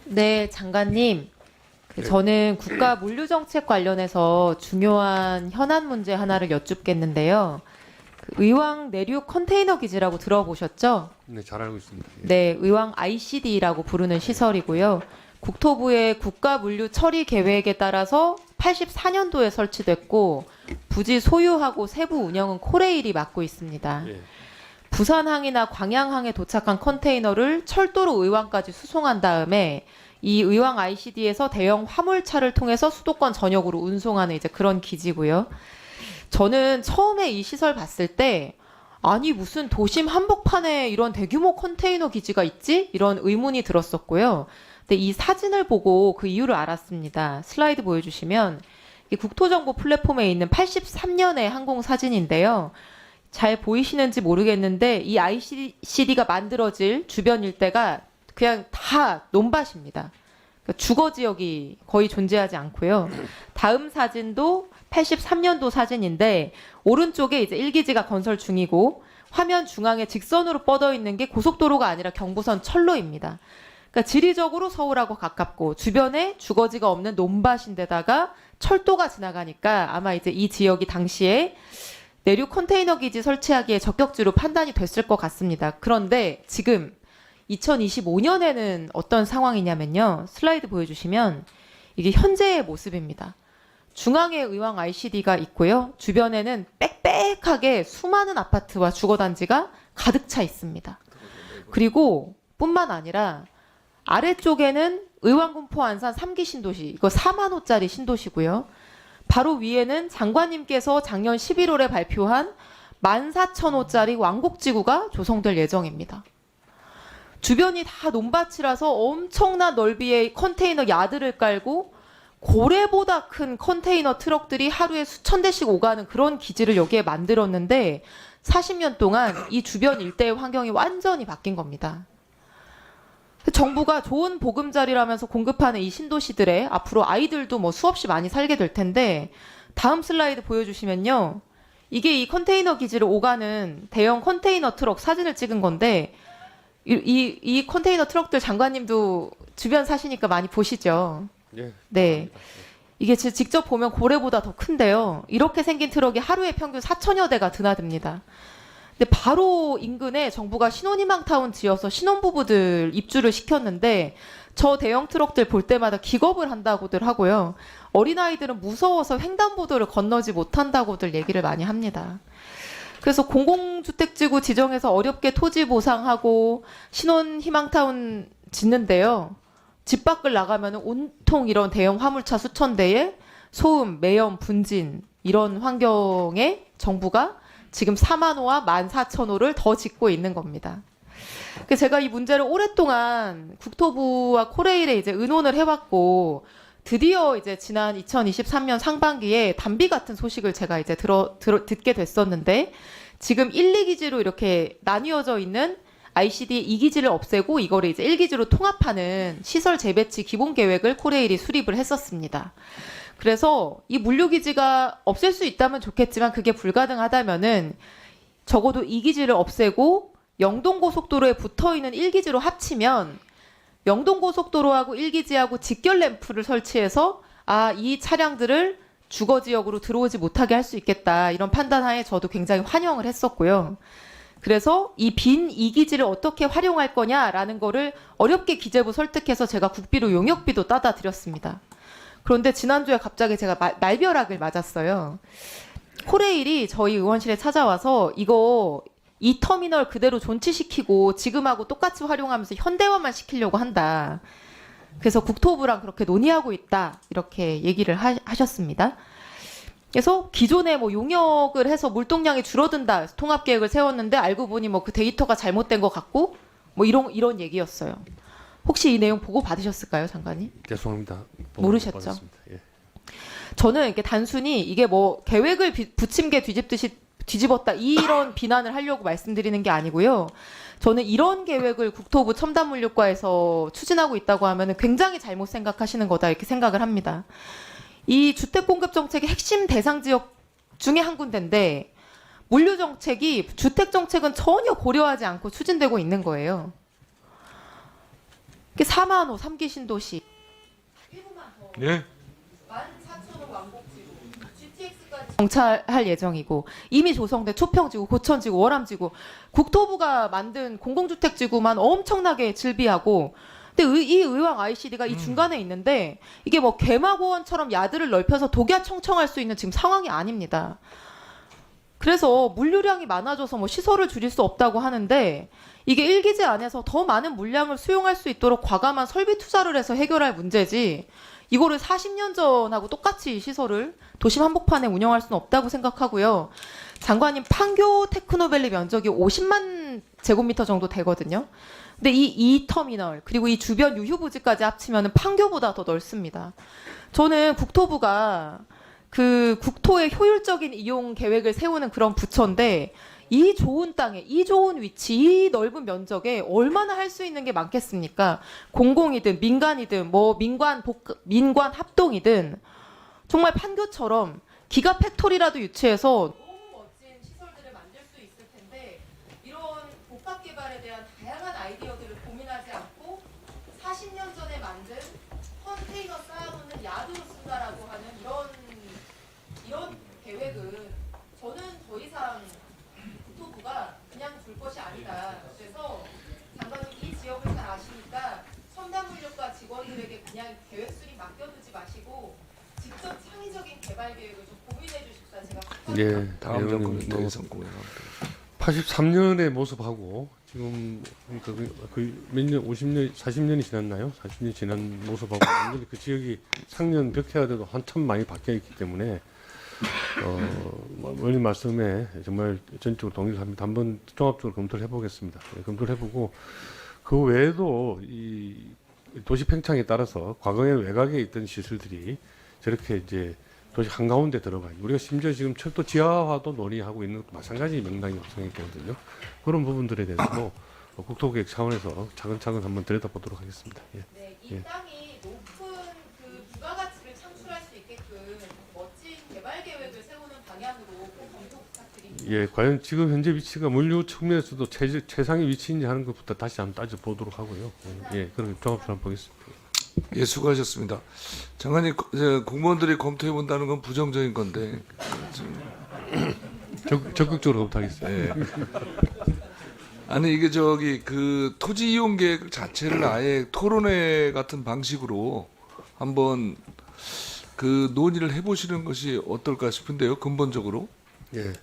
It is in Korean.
네, 장관님. 네. 저는 국가 물류정책 관련해서 중요한 현안 문제 하나를 여쭙겠는데요. 의왕 내륙 컨테이너 기지라고 들어보셨죠? 네, 잘 알고 있습니다. 예. 네, 의왕 ICD라고 부르는 시설이고요. 국토부의 국가 물류 처리 계획에 따라서 84년도에 설치됐고 부지 소유하고 세부 운영은 코레일이 맡고 있습니다. 예. 부산항이나 광양항에 도착한 컨테이너를 철도로 의왕까지 수송한 다음에 이 의왕 ICD에서 대형 화물차를 통해서 수도권 전역으로 운송하는 이제 그런 기지고요. 저는 처음에 이 시설 봤을 때 아니 무슨 도심 한복판에 이런 대규모 컨테이너 기지가 있지? 이런 의문이 들었었고요. 근데 이 사진을 보고 그 이유를 알았습니다. 슬라이드 보여주시면 이 국토정보 플랫폼에 있는 83년의 항공 사진인데요. 잘 보이시는지 모르겠는데 이 ICD가 만들어질 주변 일대가 그냥 다 논밭입니다. 그러니까 주거 지역이 거의 존재하지 않고요. 다음 사진도 83년도 사진인데 오른쪽에 이제 1기지가 건설 중이고 화면 중앙에 직선으로 뻗어 있는 게 고속도로가 아니라 경부선 철로입니다. 그러니까 지리적으로 서울하고 가깝고 주변에 주거지가 없는 논밭인데다가 철도가 지나가니까 아마 이제 이 지역이 당시에 내륙 컨테이너 기지 설치하기에 적격지로 판단이 됐을 것 같습니다. 그런데 지금 2025년에는 어떤 상황이냐면요. 슬라이드 보여주시면 이게 현재의 모습입니다. 중앙에 의왕 ICD가 있고요. 주변에는 빽빽하게 수많은 아파트와 주거단지가 가득 차 있습니다. 그리고 뿐만 아니라 아래쪽에는 의왕군포 안산 3기 신도시, 이거 4만 호짜리 신도시고요. 바로 위에는 장관님께서 작년 11월에 발표한 14,000호짜리 왕곡지구가 조성될 예정입니다. 주변이 다 논밭이라서 엄청난 넓이의 컨테이너 야드를 깔고 고래보다 큰 컨테이너 트럭들이 하루에 수천 대씩 오가는 그런 기지를 여기에 만들었는데 40년 동안 이 주변 일대의 환경이 완전히 바뀐 겁니다. 정부가 좋은 보금자리라면서 공급하는 이 신도시들에 앞으로 아이들도 뭐 수없이 많이 살게 될 텐데 다음 슬라이드 보여주시면요. 이게 이 컨테이너 기지를 오가는 대형 컨테이너 트럭 사진을 찍은 건데 이 컨테이너 트럭들 장관님도 주변 사시니까 많이 보시죠. 예. 네. 이게 직접 보면 고래보다 더 큰데요. 이렇게 생긴 트럭이 하루에 평균 4천여 대가 드나듭니다. 근데 바로 인근에 정부가 신혼희망타운 지어서 신혼부부들 입주를 시켰는데 저 대형 트럭들 볼 때마다 기겁을 한다고들 하고요. 어린아이들은 무서워서 횡단보도를 건너지 못한다고들 얘기를 많이 합니다. 그래서 공공주택지구 지정해서 어렵게 토지 보상하고 신혼희망타운 짓는데요. 집 밖을 나가면 온통 이런 대형 화물차 수천 대에 소음, 매연, 분진 이런 환경에 정부가 지금 4만 호와 14,000호를 더 짓고 있는 겁니다. 그래서 제가 이 문제를 오랫동안 국토부와 코레일에 이제 의논을 해왔고 드디어 이제 지난 2023년 상반기에 단비 같은 소식을 제가 이제 듣게 됐었는데 지금 1, 2기지로 이렇게 나뉘어져 있는 ICD 2기지를 없애고 이거를 이제 1기지로 통합하는 시설 재배치 기본 계획을 코레일이 수립을 했었습니다. 그래서 이 물류기지가 없앨 수 있다면 좋겠지만 그게 불가능하다면은 적어도 2기지를 없애고 영동고속도로에 붙어있는 1기지로 합치면 영동고속도로하고 1기지하고 직결 램프를 설치해서 이 차량들을 주거지역으로 들어오지 못하게 할 수 있겠다. 이런 판단하에 저도 굉장히 환영을 했었고요. 그래서 이 빈 2기지를 어떻게 활용할 거냐라는 거를 어렵게 기재부 설득해서 제가 국비로 용역비도 따다 드렸습니다. 그런데 지난주에 갑자기 제가 날벼락을 맞았어요. 코레일이 저희 의원실에 찾아와서 이 터미널 그대로 존치시키고 지금하고 똑같이 활용하면서 현대화만 시키려고 한다. 그래서 국토부랑 그렇게 논의하고 있다. 이렇게 얘기를 하셨습니다. 그래서 기존에 뭐 용역을 해서 물동량이 줄어든다. 통합 계획을 세웠는데 알고 보니 뭐 그 데이터가 잘못된 것 같고 뭐 이런 얘기였어요. 혹시 이 내용 보고 받으셨을까요, 장관님? 죄송합니다. 모르셨죠? 받았습니다. 예. 저는 이게 단순히 이게 뭐 계획을 부침개 뒤집듯이 뒤집었다 이런 비난을 하려고 말씀드리는 게 아니고요. 저는 이런 계획을 국토부 첨단물류과에서 추진하고 있다고 하면 굉장히 잘못 생각하시는 거다 이렇게 생각을 합니다. 이 주택공급정책의 핵심 대상 지역 중에 한 군데인데 물류정책이 주택정책은 전혀 고려하지 않고 추진되고 있는 거예요. 이게 4만 호 3기 신도시 1분만 더 예. 14,000호 왕복지구 GTX까지 정찰할 예정이고 이미 조성된 초평지구, 고천지구, 월암지구 국토부가 만든 공공주택지구만 엄청나게 즐비하고 근데 이 의왕 ICD가 이 중간에 있는데 이게 뭐 개마고원처럼 야드를 넓혀서 독야 청청할 수 있는 지금 상황이 아닙니다. 그래서 물류량이 많아져서 뭐 시설을 줄일 수 없다고 하는데 이게 1기지 안에서 더 많은 물량을 수용할 수 있도록 과감한 설비 투자를 해서 해결할 문제지 이거를 40년 전하고 똑같이 시설을 도심 한복판에 운영할 수는 없다고 생각하고요. 장관님 판교 테크노밸리 면적이 50만 제곱미터 정도 되거든요. 근데 이 터미널 그리고 이 주변 유휴부지까지 합치면 판교보다 더 넓습니다. 저는 국토부가 그 국토의 효율적인 이용 계획을 세우는 그런 부처인데 이 좋은 땅에 이 좋은 위치 이 넓은 면적에 얼마나 할 수 있는 게 많겠습니까? 공공이든 민간이든 뭐 민관 합동이든 정말 판교처럼 기가 팩토리라도 유치해서 너무 멋진 시설들을 만들 수 있을 텐데 이런 복합 개발에 대한 다양한 아이디어들을 고민하지 않고 40년 전에 만든 컨테이너 쌓아놓는 야드로 쓴다라고 하는 이런 계획은 저는 더 이상 국토부가 그냥 둘 것이 아니다. 그래서 장관님 이 지역을 잘 아시니까 첨단 물류과 직원들에게 그냥 계획 수립 맡겨두지 마시고 직접 창의적인 개발 계획을 좀 고민해 주십사 제가 예. 다음 정권을 통해서 고민합니다. 83년의 모습하고 지금 몇 년, 50년, 40년이 지났나요? 40년이 지난 모습하고 완전히 그 지역이 상년 벽해가 한참 많이 바뀌어 있기 때문에 원님 말씀에 정말 전적으로 동의를 합니다. 한번 종합적으로 검토를 해보겠습니다. 예, 검토를 해보고 그 외에도 이 도시 팽창에 따라서 과거에 외곽에 있던 시설들이 저렇게 이제 도시 한가운데 들어가 있고 우리가 심지어 지금 철도 지하화도 논의하고 있는 것도 마찬가지 명당이 구성이 되거든요. 그런 부분들에 대해서도 국토계획 차원에서 차근차근 한번 들여다보도록 하겠습니다. 예. 네, 이 땅이 높은 그 부가가치를 창출할 수 있게끔 멋진 개발 계획을 세우는 방향으로 꼭 검토 부탁드립니다. 예, 과연 지금 현재 위치가 물류 측면에서도 최상의 위치인지 하는 것부터 다시 한번 따져보도록 하고요. 예, 그럼 종합적으로 한번 보겠습니다. 예, 수고하셨습니다. 장관님, 공무원들이 검토해 본다는 건 부정적인 건데. 적극적으로 검토하겠습니다. 예. 아니 이게 그 토지 이용 계획 자체를 아예 토론회 같은 방식으로 한번 그 논의를 해보시는 것이 어떨까 싶은데요, 근본적으로. 예.